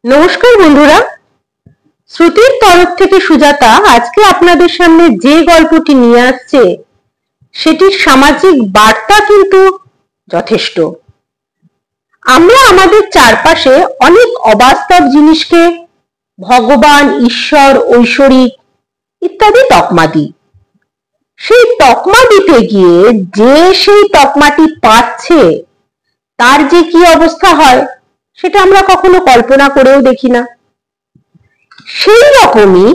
নমস্কার বন্ধুরা, শ্রুতির তরফ থেকে সুজাতা আজকে আপনাদের সামনে যে গল্পটি নিয়ে আসছে সেটির সামাজিক বার্তা কিন্তু যথেষ্ট। আমরা আমাদের চারপাশে অনেক অবাস্তব জিনিসকে ভগবান, ঈশ্বর, ঐশ্বরিক ইত্যাদি তকমা দিই। সেই তকমা দিতে গিয়ে যে সেই তকমাটি পাচ্ছে তার যে কি অবস্থা হয় সেটা আমরা কখনো কল্পনা করেও দেখি না। সেই রকমই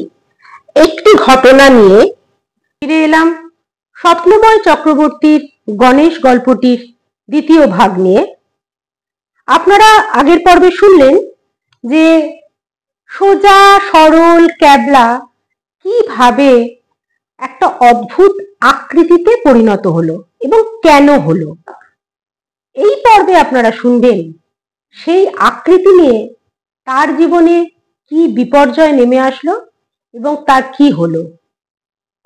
একটি ঘটনা নিয়ে ফিরে এলাম স্বপ্নময় চক্রবর্তীর গণেশ গল্পটির দ্বিতীয় ভাগ নিয়ে। আপনারা আগের পর্বে শুনলেন যে সোজা সরল ক্যাবলা কিভাবে একটা অদ্ভুত আকৃতিতে পরিণত হলো এবং কেন হলো। এই পর্বে আপনারা শুনবেন সেই আকৃতি নিয়ে তার জীবনে কি বিপর্যয় নেমে আসলো এবং তার কি হলো।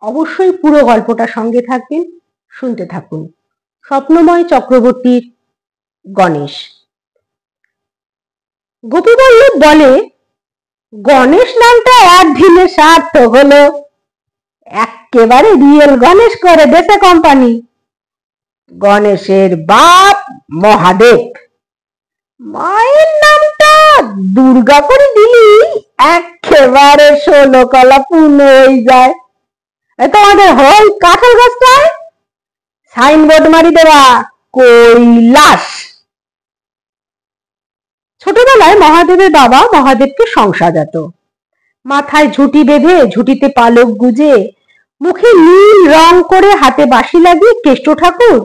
অবশ্যই পুরো গল্পটা সঙ্গে থাকবেন, শুনতে থাকুন। স্বপ্নময় চক্রবর্তীর গণেশ। গোপীবল্লভ বলে, গণেশ নামটা একদিনে সার্থক হলো, একেবারে রিয়েল গণেশ করে দেশে কোম্পানি। গণেশের বাপ মহাদেব, মায়ের নামটা দুর্গা করে দিলি একেবারে 16 কলা পূর্ণ হয়ে যায়। তোমাদের হল কাঁঠাল গাছটায় সাইনবোর্ড মারি দেওয়া কৈলাস। ছোটবেলায় মহাদেবের বাবা মহাদেবকে সংসার যেত। মাথায় ঝুঁটি বেঁধে, ঝুঁটিতে পালক গুজে, মুখে নীল রং করে, হাতে বাঁশি লাগিয়ে কেষ্ট ঠাকুর,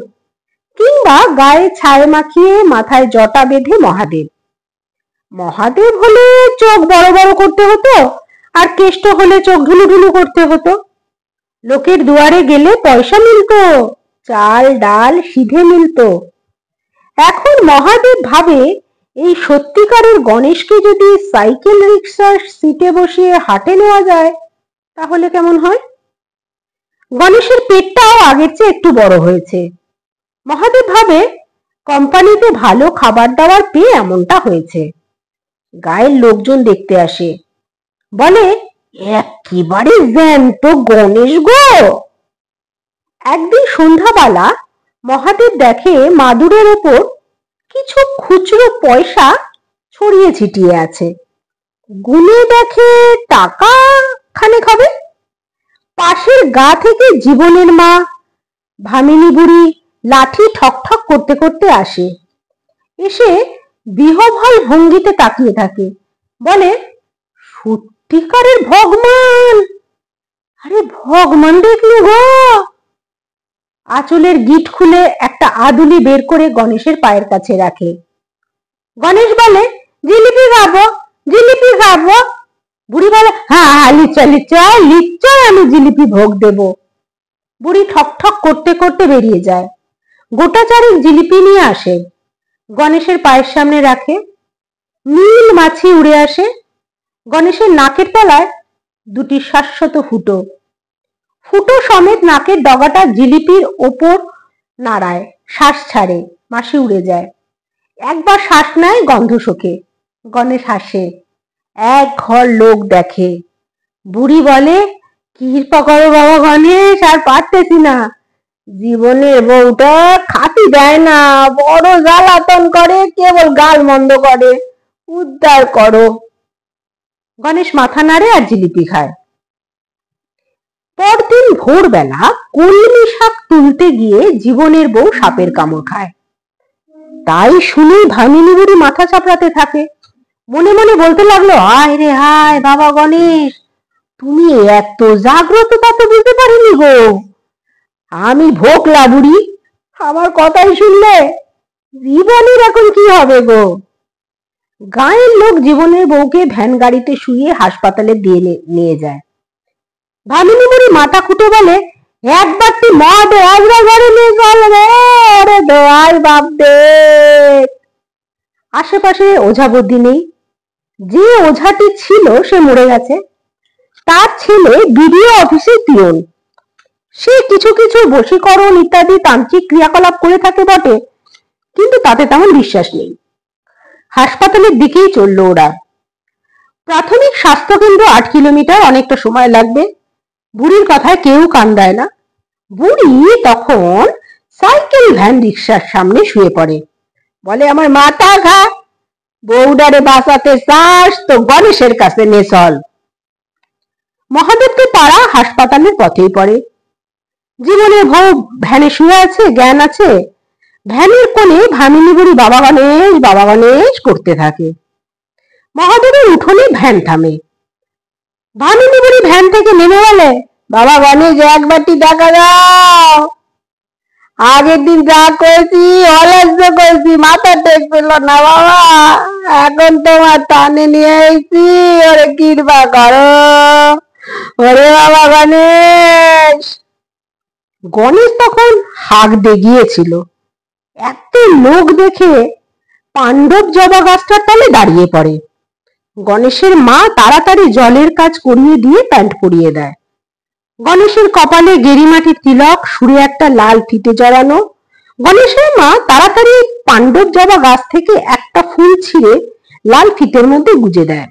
কিংবা গায়ে ছায় মাখিয়ে মাথায় জটা বেঁধে মহাদেব। মহাদেব হলে চোখ বড় বড় করতে হতো, আর কেষ্ট হলে চোখ ঢুলু ঢুলু করতে হতো। লোকের দুয়ারে গেলে পয়সা মিলতো, চাল ডাল সিধে মিলতো। এখন মহাদেব ভাবে, এই সত্যিকারের গণেশকে যদি সাইকেল রিক্সার সিটে বসিয়ে হাটে নেওয়া যায় তাহলে কেমন হয়। গণেশের পেটটাও আগের চেয়ে একটু বড় হয়েছে। মহাদেব ভাবে, কোম্পানিতে ভালো খাবার দাবার পেয়ে এমনটা হয়েছে। গায়ের লোকজন দেখতে আসে, বলে, একেবারে জ্যান্ত গণেশ গো। একদিন সন্ধ্যাবেলা মহাদেব দেখে মাদুরের ওপর কিছু খুচরো পয়সা ছড়িয়ে ছিটিয়ে আছে। গুনে দেখে টাকা খানেক হবে। পাশের গা থেকে জীবনের মা ভামিনী বুড়ি লাঠি ঠক ঠক করতে করতে আসে। এসে বিহ্বল ভঙ্গিতে তাকিয়ে থাকে, বলে, সত্যিকারের ভগবান। আরে ভগবান দেখলি গো। আঁচলের গিট খুলে একটা আদুলি বের করে গণেশের পায়ের কাছে রাখে। গণেশ বলে, জিলিপি খাবো, জিলিপি খাবো। বুড়ি বলে, হ্যাঁ লিচ্ছা লিচ্ছা লিচ্ছা, আমি জিলিপি ভোগ দেব। বুড়ি ঠক ঠক করতে করতে বেরিয়ে যায়। গোটা চারেক জিলিপি নিয়ে আসে, গণেশের পায়ের সামনে রাখে। নীল মাছি উড়ে আসে। গণেশের নাকের তলায় দুটি শাশ্বত ফুটো। ফুটো সমেত নাকের ডগাটা জিলিপির ওপর নাড়ায়, শ্বাস ছাড়ে, মাছি উড়ে যায়। একবার শ্বাস নেয়, গন্ধ শোকে। গণেশ হাসে। এক ঘর লোক দেখে। বুড়ি বলে, কৃপা করো বাবা গণেশ, আর পারতেছি না। জীবনের বউটা খাতি দেয় না, বড় জ্বালাতন করে, কেবল গাল মন্দ করে, উদ্ধার করো। গণেশ মাথা নাড়ে আর জিলিপি খায়। পরদিন ভোরবেলা কলমি শাক তুলতে গিয়ে জীবনের বউ সাপের কামড় খায়। তাই শুনে ভামিনী বুড়ি মাথা চাপড়াতে থাকে। মনে মনে বলতে লাগলো, হায় রে হায়, বাবা গণেশ, তুমি এত জাগ্রত তা তো বুঝতে পারিনি গো। আমি ভোকলা বুড়ি, আমার কথাই শুনলে জীবনের এখন কি হবে গো। গায়ের লোক জীবনের বউকে ভ্যান গাড়িতে শুয়ে হাসপাতালে দিয়ে নিয়ে যায়। ভামিনী বুড়ি মাথা খুঁটে বলে, একবার তুই মদ আজরা ঘরে নিয়ে চলবে, ওরে দোয়াই বাপ দে। আশেপাশে ওঝা বুদ্ধি নেই। যে ওঝাটি ছিল সে মরে গেছে। তার ছেলে বিডিও অফিসে পিয়ন। সে কিছু কিছু বশীকরণ ইত্যাদি তান্ত্রিক ক্রিয়াকলাপ করে থাকে বটে, কিন্তু তাতে তেমন বিশ্বাস নেই। হাসপাতালের দিকেই চলল ওরা। প্রাথমিক স্বাস্থ্য কেন্দ্র 8 কিলোমিটার, অনেকটা সময় লাগবে। বুড়ির কথায় কেউ কান দেয় না। বুড়ি তখন সাইকেল ভ্যান রিক্সার সামনে শুয়ে পড়ে, বলে আমার মাথা ঘা, বউডারে বাঁচাতে চাস তো গণেশের কাছে নে চল। মহাদেবকে পাড়া হাসপাতালের পথেই পড়ে। জীবনের বউ ভ্যানে শুয়ে আছে, জ্ঞান আছে। ভ্যানের কোণে ভামিনী বুড়ি বাবা গণেশ করতে থাকে। মহাদেবের উঠোনে ভ্যান থামে। ভামিনী বুড়ি ভ্যান থেকে নেমে বলে, বাবা গণেশ এক বাটি টাকা দাও, আগের দিন যা করেছি অলজ্জ করেছি, মাথা টেক পেল না বাবা, এখন তোমার টানে নিয়ে এসেছি, ওরে কৃপা করো, ওরে বাবা গণেশ। গণেশ তখন হাঁক দিয়ে গিয়েছিল। এত লোক দেখে পাণ্ডব জবা গাছটার তলে দাঁড়িয়ে পড়ে। গণেশের মা তাড়াতাড়ি জলের কাজ করিয়ে দিয়ে প্যান্ট পরিয়ে দেয়। গণেশের কপালে গেরিমাটির তিলক, সুরে একটা লাল ফিতে জড়ানো। গণেশের মা তাড়াতাড়ি পাণ্ডব জবা গাছ থেকে একটা ফুল ছিঁড়ে লাল ফিতের মধ্যে গুজে দেয়।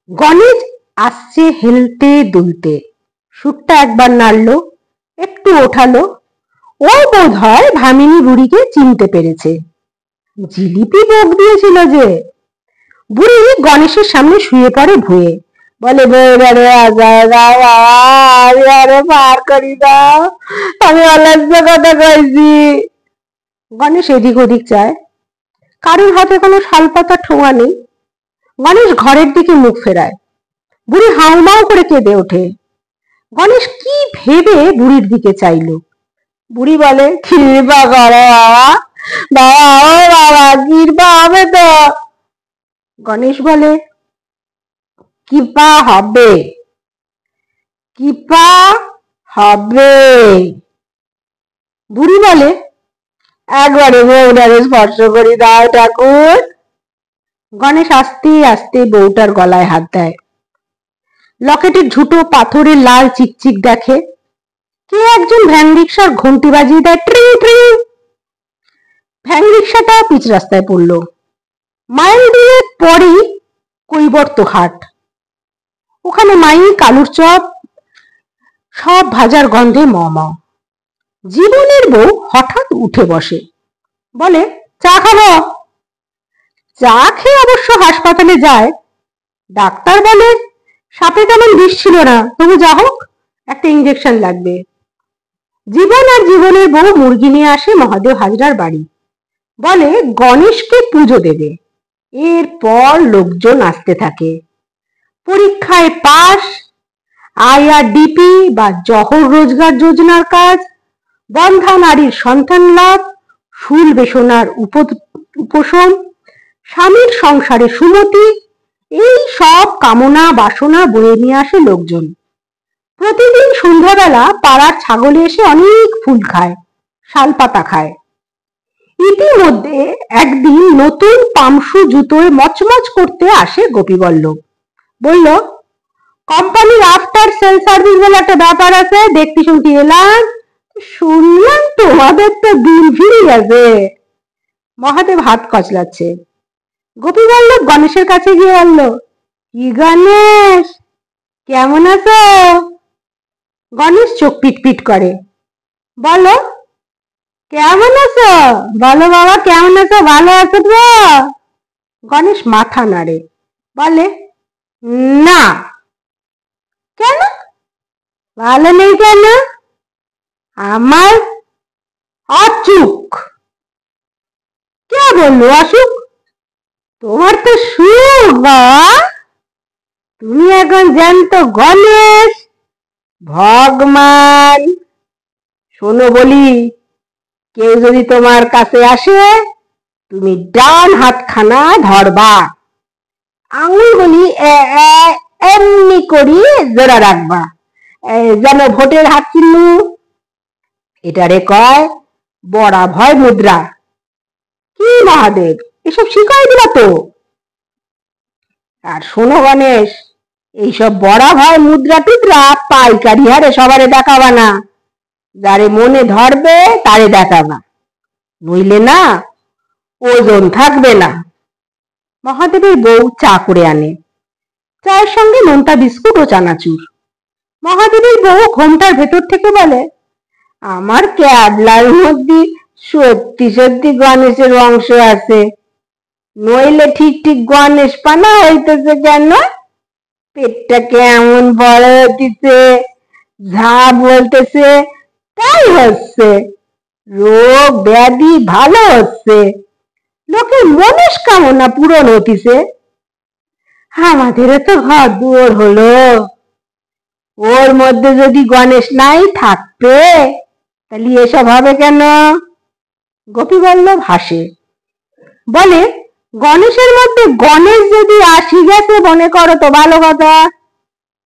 গণেশ আসছে হেলতে দুলতে, সুরটা একবার নাড়লো, একটু ওঠালো। ও বোধ হয় ভামিনী বুড়িকে চিনতে পেরেছে। জিলিপি ভোগ দিয়েছিল যে। বুড়ি গণেশের সামনে শুয়ে পড়ে ভুয়ে, বলে বউরে আরে পার করি দাও, আমি অলজ্জ কথা কইছি। গণেশ এদিক ওদিক চায়, কারোর হাতে কোনো শালপাতা ঠোঙা নেই। গণেশ ঘরের দিকে মুখ ফেরায়। বুড়ি হাউমাউ করে কেঁদে ওঠে। গণেশ কি ভেবে বুড়ির দিকে চাইল। বুড়ি বলে, কৃপা করো বাবা, বাবা ও বাবা, কৃপা হবে তো। গণেশ বলে, কৃপা হবে, কৃপা হবে। বুড়ি বলে, একবারে বউটারে স্পর্শ করি দাও ঠাকুর। গণেশ আস্তে আস্তে বউটার গলায় হাত দেয়। লকেটের ঝুটো পাথরের লাল চিকচিক দেখে। কে একজন ভ্যান রিক্সার ঘন্টি বাজিয়ে দেয়, ট্রিং ট্রিং। ভ্যান রিক্সাটা পিচ রাস্তায় পড়ল। মাইল দিয়ে পরেই কৈবর্ত হাট। ওখানে মাই কালুর চপ, সব ভাজার গন্ধে ম ম। জীবনের বউ হঠাৎ উঠে বসে, বলে, চা খাবো। চা খেয়ে অবশ্য হাসপাতালে যায়। ডাক্তার বলে, সাপে তেমন বিষ ছিল না, তবু যা হোক একটা ইঞ্জেকশন লাগবে। জীবন আর জীবনের বউ মুরগি নিয়ে আসে মহাদেব হাজরার বাড়ি। বলে গণেশকে পুজো দেবে। এরপর লোকজন আসতে থাকে। পরীক্ষায় পাস, IRDP বা জহর রোজগার যোজনার কাজ, বন্ধা নারীর সন্তান লাভ, শুল বেসনার উপশম, স্বামীর সংসারে সুমতি, এই সব কামনা বাসনা বয়ে নিয়ে আসে লোকজন। প্রতিদিন সন্ধ্যাবেলা পাড়ার ছাগলে এসে অনেক ফুল খায়, শালপাতা খায়। ইতিমধ্যে একদিন নতুন পামসু জুতোয় মচমচ করতে আসে গোপীবল্লভ। বলল, কোম্পানির আফটার সেল সার্ভিস বলে একটা ব্যাপার আছে, দেখতে শুনতে এলাম, শুনলাম তোমাদের তো দিন ফিরে গেছে। মহাদেব হাত কচলাচ্ছে। গোপীবল্লভ গণেশের কাছে গিয়ে বলল, কি গণেশ, কেমন আছো? গণেশ চোখ পিটপিট করে, বলো কেমন আছো, বলো বাবা কেমন আছো, ভালো আছো তো? গণেশ মাথা নাড়ে, বলে, না। কেন ভালো নেই কেন? আমার অসুখ। কে বললো অসুখ? তোমার তো সুখ বাবা, তুমি এখন জ্যান্ত গণেশ, ভগবান। শোনো বলি, কেউ যদি তোমার কাছে আসে, তুমি ডান হাতখানা ধরবা, আঙুলগুলি এমনি করি জোড়া রাখবা, যেন ভোটের হাত চিহ্ন। এটারে কয় বড়া ভয় মুদ্রা। কি মহাদেব, এসব শিখাই দিলা তো? আর শোনো গণেশ, এইসব বড়া ভয় মুদ্রা টুদ্রা পাইকারি হারে সবারে দেখাবা না, যারে মনে ধরবে তারে দেখাবা, নইলে না ওজন থাকবে না। মহাদেবের বউ চা করে আনে, চায়ের সঙ্গে নোনতা বিস্কুট ও চানাচুর। মহাদেবের বউ ঘোমটার ভেতর থেকে বলে, আমার ক্যাবলার মধ্যে সত্যি সত্যি গণেশের অংশ আছে, নইলে ঠিক ঠিক গণেশ পানা হইতেছে কেন? পেটটা কেমন বড় হতিছে, যা বলতেছে তাই হচ্ছে, রোগ ব্যাধি ভালো হচ্ছে, লোকের মনস্কামনা পূরণ হতিছে। আমাদেরও তো ঘর দুয়ার হলো, ওর মধ্যে যদি গণেশ নাই থাকবে তাহলে এসব হবে কেন? গোপীবল্লভ হাসে, বলে, গণেশের মধ্যে গণেশ যদি আসি গেছে মনে করো তো ভালো কথা।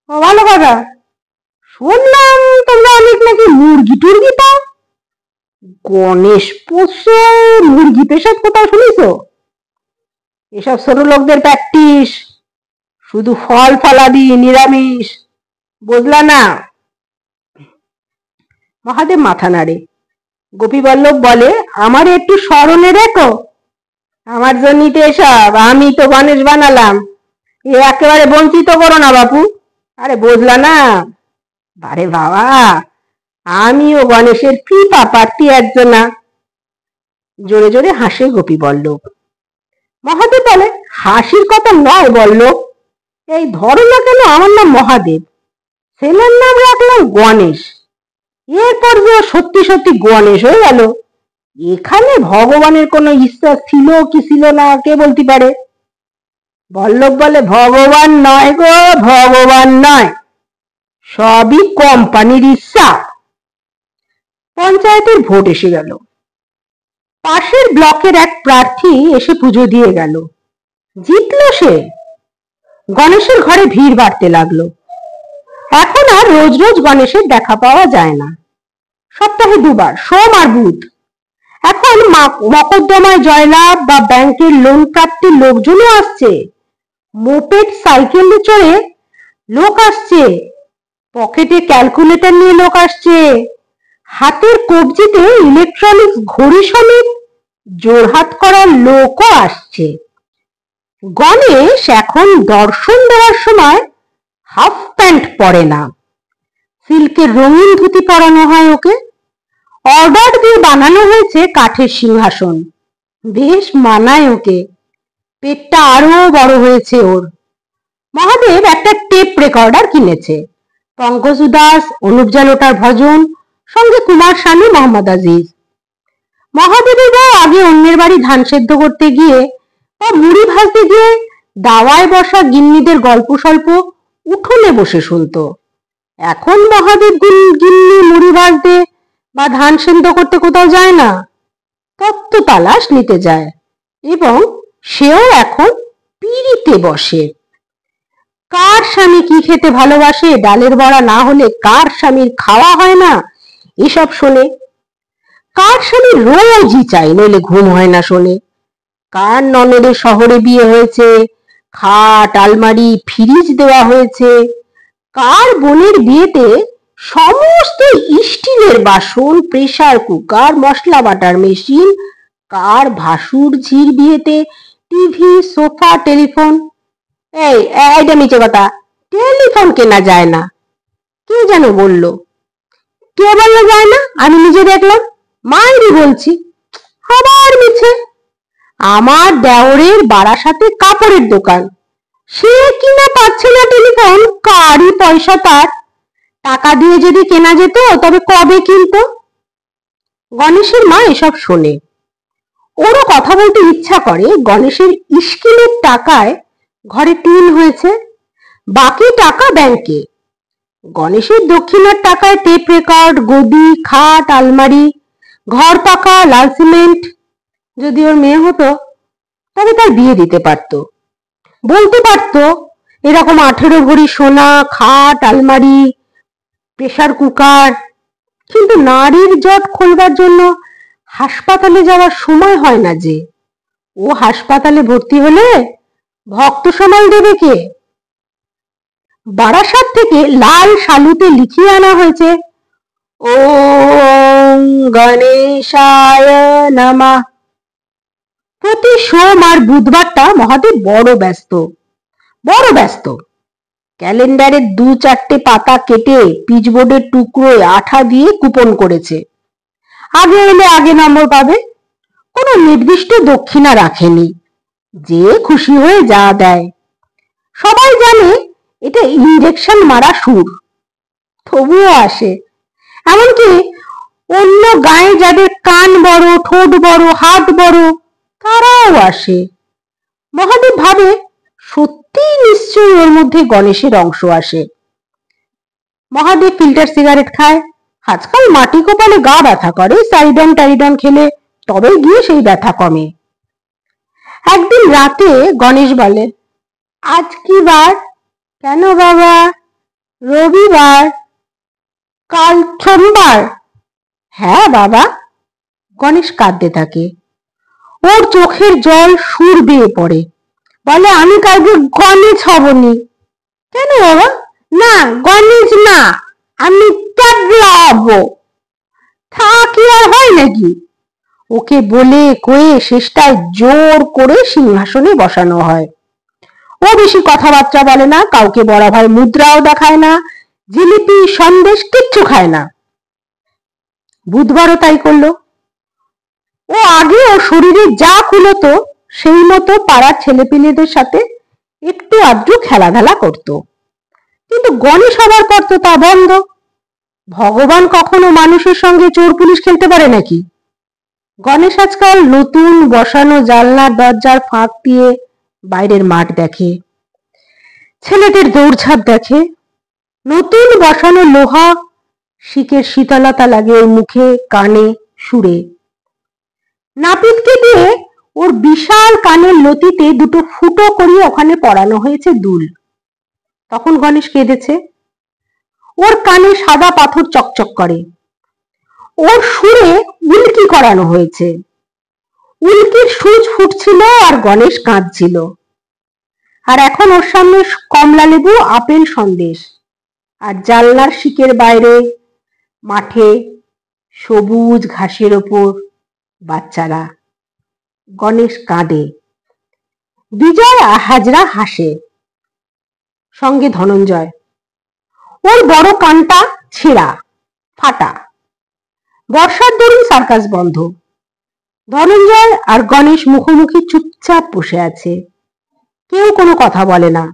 ভালো কথা? শুনলাম তোমরা অনেক নাকি মুরগি টুরগি পাও। গণেশ পোষে মুরগি পেশাদ কোথাও শুনিস? এসব ছোট লোকদের প্র্যাকটিস, শুধু ফল ফলাদি নিরামিষ, বুঝলা না? মহাদেব মাথা নাড়ে। গোপীবল্লভ বলে, আমার একটু স্মরণে রেখো, আমার জন্যই তো এসব, আমি তো গণেশ বানালাম, এ একেবারে বঞ্চিত করো না বাপু। আরে বুঝলা না? আরে বাবা, আমিও গণেশের কৃপা প্রার্থী একজন। জোরে জোরে হাসে গোপীবল্লভ। মহাদেব বলে, হাসির কথা নয় বল্লভ, এই ধরো না কেন আমার নাম মহাদেব, ছেলের নাম রাখলাম গণেশ, এরপর যে সত্যি সত্যি গণেশ হয়ে গেল। এখানে ভগবানের কোনো ইচ্ছা ছিল কি ছিল না কে বলতে পারে? বল্লভ বলে, ভগবান নয় গো, ভগবান নয়, সবই কোম্পানির ইচ্ছা। পঞ্চায়েতের ভোট এসে গেল। পাশের ব্লকের এক প্রার্থী এসে পুজো দিয়ে গেল, জিতলো সে। গণেশের ঘরে ভিড় বাড়তে লাগলো। এখন আর রোজ রোজ গণেশের দেখা পাওয়া যায় না, সপ্তাহে দুবার, সোম আর বুধ। এখন মকদ্দমায় জয়লাভ বা ব্যাংকের লোন প্রাপ্তির লোকজনও আসছে, মোপেড সাইকেলে চড়ে লোক আসছে, পকেটে ক্যালকুলেটর নিয়ে লোক আসছে, হাতের কবজিতে ইলেকট্রনিক্স ঘড়ি সমেত জোড়হাত করার লোকও আসছে। গণেশ এখন দর্শন দেওয়ার সময় হাফ প্যান্ট পরে না, সিল্কের রঙিন ধুতি পরানো হয় ওকে। অর্ডার দিয়ে বানানো হয়েছে কাঠের সিংহাসন, বেশ মানায় ওকে, পেটটা আরো বড় হয়েছে ওর। মহাদেব একটা টেপ রেকর্ডার কিনেছে, পঙ্কজ উদাস, অনুপ জালোটার ভজন, সঙ্গে কুমার শানু, মোহাম্মদ আজিজ। মহাদেবের আগে অন্যের বাড়ি ধান সেদ্ধ করতে গিয়ে বা মুড়ি ভাজতে গিয়ে দাওয়ায় বসা গিন্নিদের গল্প স্বল্প উঠোনে বসে শুনতো। এখন মহাদেব গিন্নি মুড়ি ভাজতে বা ধান সেদ্ধ করতে কোথাও যায় না, তত্ত্ব তালাশ নিতে যায়, এবং সেও এখন পিড়িতে বসে। কার স্বামী কি খেতে ভালোবাসে, ডালের বড়া না হলে কার স্বামীর খাওয়া হয় না, এসব শোনে। কার স্বামী রোজই চাই, নইলে ঘুম হয় না শোনে। কার ননদের শহরে বিয়ে হয়েছে, খাট আলমারি ফ্রিজ দেওয়া হয়েছে। কার বোনের বিয়েতে সমস্ত স্টিলের বাসন, প্রেসার কুকার, মশলা বাটার মেশিন। কার ভাসুর ঝির বিয়েতে টিভি, সোফা, টেলিফোন। এইটা নিচে কথা, টেলিফোন কেনা যায় না, কে যেন বললো? কে বললো যায় না? আমি নিজে দেখলাম, মায়েরই বলছি, আবার মিছে। আমার দেওরের বারাসাতে কাপড়ের দোকান, সে কিনা পাচ্ছে না টেলিফোন, কারই পয়সা তার, টাকা দিয়ে যদি কেনা যেত তবে কবে কিনতো। গণেশের মা এসব শোনে, ওরও কথা বলতে ইচ্ছা করে। গণেশের স্কিলের টাকায় ঘরে টিন হয়েছে, বাকি টাকা ব্যাংকে। গণেশের দক্ষিণার টাকায় টেপ রেকর্ড, গদি, খাট, আলমারি, ঘর পাকা, লাল সিমেন্ট। যদি ওর মেয়ে হতো তবে তার বিয়ে দিতে পারতো, বলতে পারতো এরকম 18 ভরি সোনা, খাট, আলমারি, প্রেসার কুকার। কিন্তু নারীর জট খোলবার জন্য হাসপাতালে যাওয়ার সময় হয় না যে। ও হাসপাতালে ভর্তি হলে ভক্ত সামাল দেবে কে? বারাসাত থেকে লাল শালুতে লিখিয়ে আনা হয়েছে, ওম গণেশায় নমঃ। প্রতি সোম আর বুধবারটা মহাদেব বড় ব্যস্ত। ক্যালেন্ডারের 2-4টে পাতা কেটে পিচবোর্ডের টুকরোয় আঠা দিয়ে কুপন করেছে, আগে এলে আগে নম্বর পাবে। কোনো নির্দিষ্ট দক্ষিণা রাখেনি, যে খুশি হয়ে যা দেয়। সবাই জানে এটা ইঞ্জেকশন মারা সুর, তবুও আসে। এমনকি অন্য গায়ে যাদের কান বড়, ঠোঁট বড়, হাত বড়, তারাও আসে। মহাদেব ভাবে সত্যি নিশ্চয়ই ওর মধ্যে গণেশের অংশ আসে। মহাদেব ফিল্টার সিগারেট খায়। আজকাল মাটি কপালে গা ব্যথা করে, সাইডন খেলে তবে গিয়ে সেই ব্যথা কমে। একদিন রাতে গণেশ বলে, আজ কি বার? কেন বাবা? রবিবার। কাল সোমবার। হ্যাঁ বাবা। গণেশ কাঁদতে থাকে। ওর চোখের জল সুর বেয়ে পড়ে। বলে, আমি কালকে গণেশ হবনি। কেন বাবা? না, গণেশ না, আমি ট্যাবলা হব। তা কি আর হয় নাকি? ওকে বলে কয়ে শেষটায় জোর করে সিংহাসনে বসানো হয়। ও বেশি কথাবার্তা বলে না, কাউকে বরাভয় মুদ্রাও দেখায় না, জিলিপি সন্দেশ কিচ্ছু খায় না। বুধবারও তাই করলো। ও আগে ও শরীরে যা কুলোতো সেই মতো পাড়ার ছেলেপিলেদের সাথে একটু আধটু খেলাধুলা করত। কিন্তু গণেশ হবার পর তো তা বন্ধ। ভগবান কখনো মানুষের সঙ্গে চোর পুলিশ খেলতে পারে নাকি? গণেশ আজকাল নতুন বসানো জানলার দরজার ফাঁক দিয়ে বাইরের মাঠ দেখে, ছেলেদের দৌড়ঝাঁপ দেখে। নতুন বসানো লোহা শিকের শীতলতা লাগে ওর মুখে, কানে, সুরে। নাপিতকে দিয়ে ওর বিশাল কানের লতিতে দুটো ফুটো করিয়ে ওখানে পরানো হয়েছে দুল। তখন গণেশ কেঁদেছে। ওর কানে সাদা পাথর চকচক করে। ওর সুরে উল্কি করানো হয়েছে। উল্কির সুচ ফুটছিল আর গণেশ কাঁদছিল। আর এখন ওর সামনে কমলা লেবু, আপেল, সন্দেশ। আর জানলার শিকের বাইরে মাঠে সবুজ ঘাসের ওপর বাচ্চারা। গণেশ কাঁদে। বিজয় হাজরা হাসে, সঙ্গে ধনঞ্জয়। ওর বড় কানটা ছেঁড়া, ফাটা। বর্ষার দরুন সার্কাস বন্ধ। ধনঞ্জয় আর গণেশ মুখোমুখি চুপচাপ বসে আছে, কেউ কোনো কথা বলে না।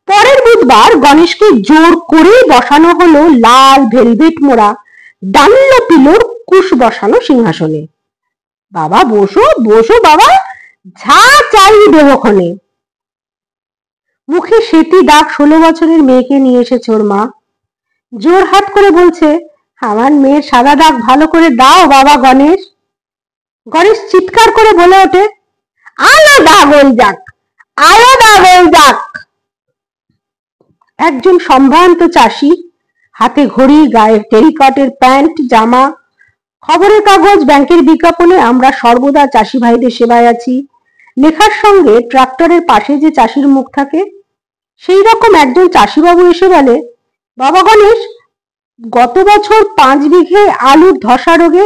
পরের বুধবার গণেশকে জোর করে বসানো হলো লাল ভেলভেট মোড়া ডানলপিলোর কুশ বসানো সিংহাসনে। বাবা বসো বসো বাবা, যা চাই দেবক্ষণে। মুখে সেতি দাগ 16 বছরের মেয়েকে নিয়ে এসেছে ওর মা। জোর হাত করে বলছে, আমার মেয়ের সাদা দাগ ভালো করে দাও বাবা গণেশ। গণেশ চিৎকার করে বলে ওঠে, আলো দাগ হয়ে যাক, আলো দাগ হয়ে যাক। একজন সম্ভ্রান্ত চাষি, হাতে ঘড়ি, গায়ে টেরিকটের প্যান্ট জামা, খবরের কাগজ, ব্যাংকের বিজ্ঞাপনে আমরা সর্বদা চাষি ভাইদের সেবায় আছি লেখার সঙ্গে ট্রাক্টরের পাশে যে চাষির মুখ থাকে, সেই রকম একজন চাষিবাবু এসে বলে, বাবা গণেশ, গত বছর 5 বিঘে আলুর ধসা রোগে।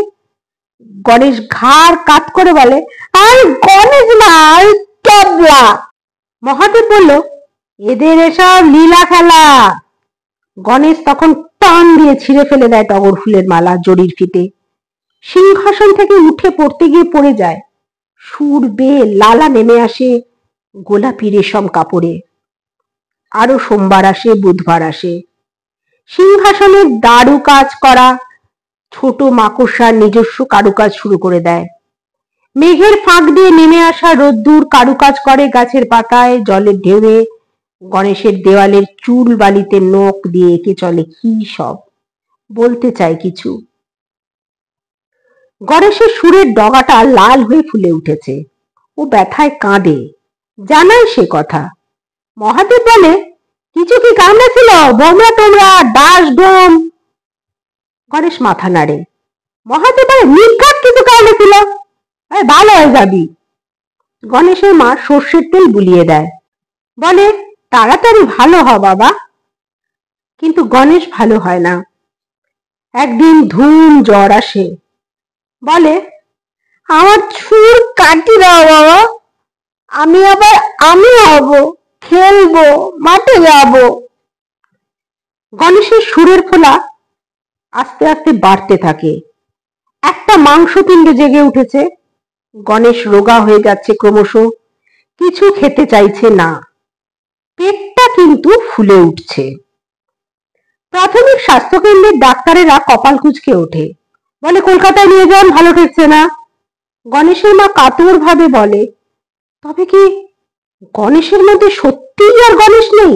গণেশ ঘাড় কাত করে বলে, আর গণেশ না, ট্যাবলা। মহাদেব বলল, এদের এসব লীলা খেলা। গণেশ তখন টান দিয়ে ছিঁড়ে ফেলে দেয় টগর ফুলের মালা জরির ফিতে। সিংহাসন থেকে উঠে পড়তে গিয়ে পড়ে যায়। সুর বেয়ে লালা নেমে আসে গোলাপি রেশম কাপড়ে। আরো সোমবার আসে, বুধবার আসে। সিংহাসনের দারু কাজ করা ছোট মাকড়সার নিজস্ব কারুকাজ শুরু করে দেয়। মেঘের ফাঁক দিয়ে নেমে আসা রোদ্দুর কারুকাজ করে গাছের পাতায়, জলের ঢেউয়ে, গণেশের দেওয়ালের চুল বালিতে নখ দিয়ে এঁকে চলে কি সব, বলতে চায় কিছু। গণেশের সুরের ডগাটা লাল হয়ে ফুলে উঠেছে। ও ব্যথায় কাঁদে, জানায় সে কথা। মহাদেব বলে, কিছু কি কামড়েছিল? বোমরা টোমরা, ডাস ডোম? গণেশ মাথা নাড়ে। মহাদেব বলে, নির্ঘাত কিছু কামড়েছিল, ভালো হয়ে যাবি। গণেশের মা সর্ষের তেল বুলিয়ে দেয়, বলে, তাড়াতাড়ি ভালো হ বাবা। কিন্তু গণেশ ভালো হয় না। একদিন ধুম জ্বর আসে। বলে, আমার চুল কাটি দাও বাবা, আমি হব, খেলবো, মাঠে যাব। গণেশের সুরের ফোলা আস্তে আস্তে বাড়তে থাকে। একটা মাংসপিণ্ড জেগে উঠেছে। গণেশ রোগা হয়ে যাচ্ছে ক্রমশ, কিছু খেতে চাইছে না, পেটটা কিন্তু ফুলে উঠছে। প্রাথমিক স্বাস্থ্যকেন্দ্রের ডাক্তারেরা কপাল কুঁচকে ওঠে, বলে কলকাতায় নিয়ে যান, ভালো ঠেকছে না। গণেশের মা কাতর ভাবে বলে, তবে কি গণেশের মধ্যে সত্যিই আর গণেশ নেই?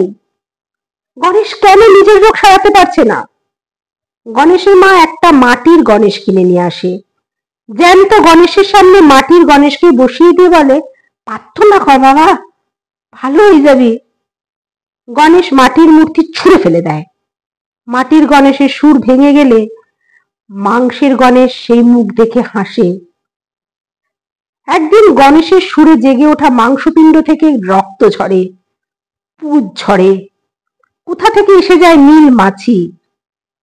গণেশ কেন নিজের রোগ সারাতে পারছে না? গণেশের মা একটা মাটির গণেশ কিনে নিয়ে আসে। জ্যান্ত গণেশের সামনে মাটির গণেশকে বসিয়ে দিয়ে বলে, প্রার্থনা কর বাবা, ভালো হয়ে যাবি। গণেশ মাটির মূর্তি ছুঁড়ে ফেলে দেয়। মাটির গণেশের সুর ভেঙে গেলে মাংসের গণেশ সেই মুখ দেখে হাসে। একদিন গণেশের সুরে জেগে ওঠা মাংসপিণ্ড থেকে রক্ত ঝরে, পুজ ঝরে, কোথা থেকে এসে যায় নীল মাছি।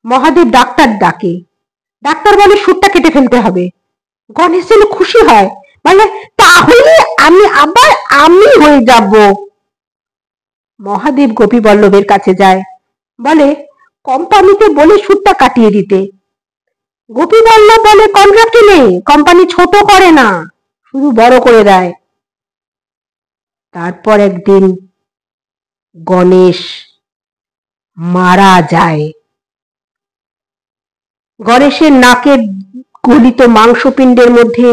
মহাদেব ডাক্তার ডাকে। ডাক্তার বলে সুরটা কেটে ফেলতে হবে। গণেশ যেন খুশি হয়, বলে তাহলে আমি হয়ে যাব। মহাদেব গোপী বল্লভের কাছে যায়, বলে কোম্পানিতে বলে সুরটা কাটিয়ে দিতে। গোপী বল্লভ বলে কন্ট্রাক্টে নেই, কোম্পানি ছোট করে না, শুধু বড় করে দেয়। তারপর একদিন গণেশ মারা যায়। গণেশের নাকের গলিত মাংসপিণ্ডের মধ্যে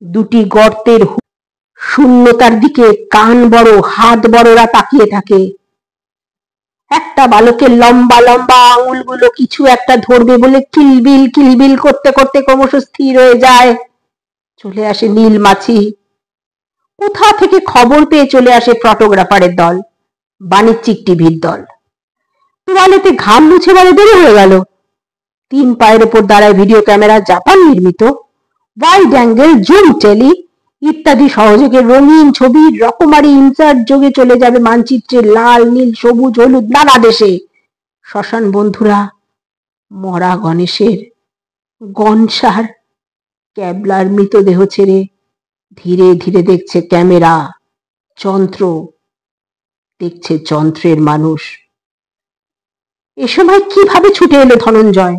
দুটি গর্তের শূন্যতার দিকে কান বড় হাত বড়রা তাকিয়ে থাকে। একটা বালকের লম্বা লম্বা আঙুলগুলো কিছু একটা ধরবে বলে কিলবিল কিলবিল করতে করতে ক্রমশ স্থির হয়ে যায়। চলে আসে নীল মাছি। কোথা থেকে খবর পেয়ে চলে আসে ফটোগ্রাফারের দল, বাণিজ্যিক টিভির দল। তোয়ালেতে ঘাম মুছে বলে দেরি হয়ে গেল। 3 পায়ের উপর দাঁড়ায় ভিডিও ক্যামেরা, জাপান নির্মিত, ওয়াইড অ্যাঙ্গেল, জুম টেলি ইত্যাদি সহযোগে রঙিন ছবির রকমারি ইনসার্ট যোগে চলে যাবে মানচিত্রে লাল নীল সবুজ হলুদ নানা দেশে। শ্মশান বন্ধুরা মরা গণেশের গনসার ক্যাবলার মৃতদেহ ছেড়ে ধীরে ধীরে দেখছে ক্যামেরা, যন্ত্র, দেখছে যন্ত্রের মানুষ। এ সময় কিভাবে ছুটে এলো ধনঞ্জয়।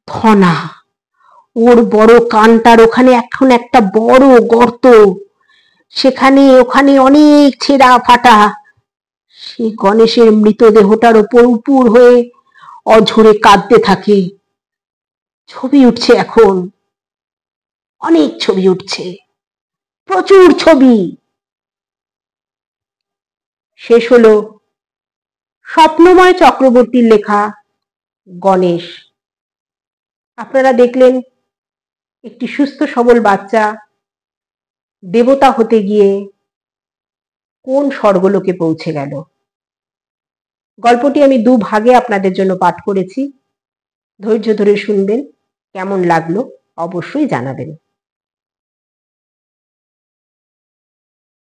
ধনা, ওর বড় কানটার ওখানে এখন একটা বড় গর্ত, সেখানে ওখানে অনেক ছেঁড়া ফাটা। সে গণেশের মৃতদেহটার ওপর উপুর হয়ে অঝরে কাঁদতে থাকে। ছবি উঠছে এখন, অনেক ছবি উঠছে, প্রচুর ছবি। শেষ হলো স্বপ্নময় চক্রবর্তীর লেখা গণেশ। আপনারা দেখলেন একটি সুস্থ সবল বাচ্চা দেবতা হতে গিয়ে কোন স্বর্গলোকে পৌঁছে গেল। গল্পটি আমি 2 ভাগে আপনাদের জন্য পাঠ করেছি, ধৈর্য ধরে শুনবেন। কেমন লাগলো অবশ্যই জানাবেন।